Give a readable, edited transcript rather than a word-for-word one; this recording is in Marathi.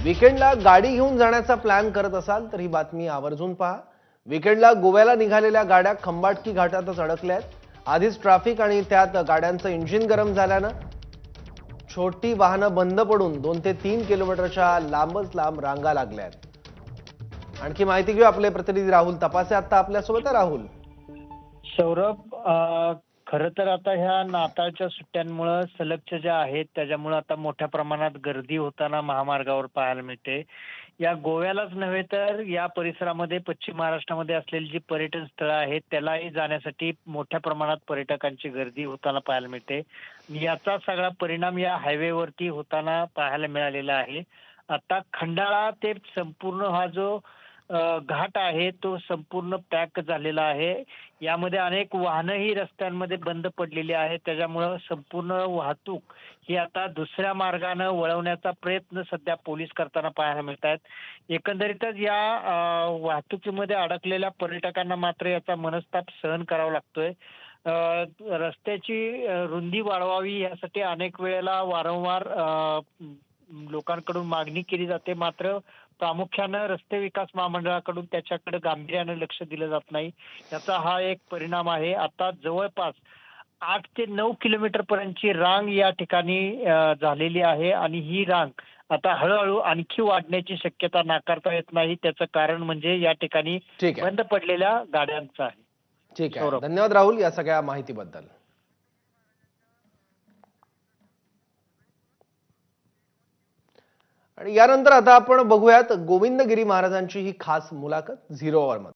वीकेंडला गाडी घेऊन जाण्याचा प्लॅन करत असाल तर ही बातमी आवर्जून पहा। वीकेंडला गोव्याला निघालेल्या गाड्या खंबाटकी घाटातच अडकल्या आहेत। आधीच ट्रॅफिक आणि त्यात गाड्यांचं इंजिन गरम झाल्यानं छोटी वाहनं बंद पडून 2 ते 3 किलोमीटरच्या लांबच लांब रांगा लागल्या आहेत। आणखी माहिती घेऊ आपले प्रतिनिधी राहुल तपासे आता आपल्यासोबत आहे। राहुल, सौरभ, खरं तर आता ह्या नाताळच्या सुट्ट्यांमुळे सलगच्या ज्या आहेत त्याच्यामुळे आता मोठ्या प्रमाणात गर्दी होताना महामार्गावर पाहायला मिळते। या गोव्यालाच नव्हे तर या परिसरामध्ये पश्चिम महाराष्ट्रामध्ये असलेली जी पर्यटन स्थळं आहेत त्यालाही जाण्यासाठी मोठ्या प्रमाणात पर्यटकांची गर्दी होताना पाहायला मिळते। याचा सगळा परिणाम या हायवेवरती होताना पाहायला मिळालेला आहे। आता खंडाळा ते संपूर्ण हा जो घाट आहे तो संपूर्ण पॅक झालेला आहे। यामध्ये अनेक वाहनंही रस्त्यांमध्ये बंद पडलेली आहेत, त्याच्यामुळं संपूर्ण वाहतूक ही आता दुसऱ्या मार्गाने वळवण्याचा प्रयत्न सध्या पोलीस करताना पाहायला मिळत आहेत। एकंदरीतच या वाहतुकीमध्ये अडकलेल्या पर्यटकांना मात्र याचा मनस्ताप सहन करावा लागतोय। रस्त्याची रुंदी वाढवावी यासाठी अनेक वेळेला वारंवार लोकांकडून मागणी केली जाते, मात्र प्रामुख्यानं रस्ते विकास महामंडळाकडून त्याच्याकडे गांभीर्यानं लक्ष दिलं जात नाही। याचा हा एक परिणाम आहे। आता जवळपास 8 ते 9 किलोमीटर पर्यंतची रांग या ठिकाणी झालेली आहे आणि ही रांग आता हळूहळू आणखी वाढण्याची शक्यता नाकारता येत नाही। त्याचं कारण म्हणजे या ठिकाणी ठीक आहे। बंद पडलेल्या गाड्यांचं आहे। ठीक आहे, धन्यवाद राहुल या सगळ्या माहितीबद्दल। आणि यानंतर आता आपण बघूयात गोविंदगिरी महाराजांची ही खास मुलाखत झिरो अवर मध्ये।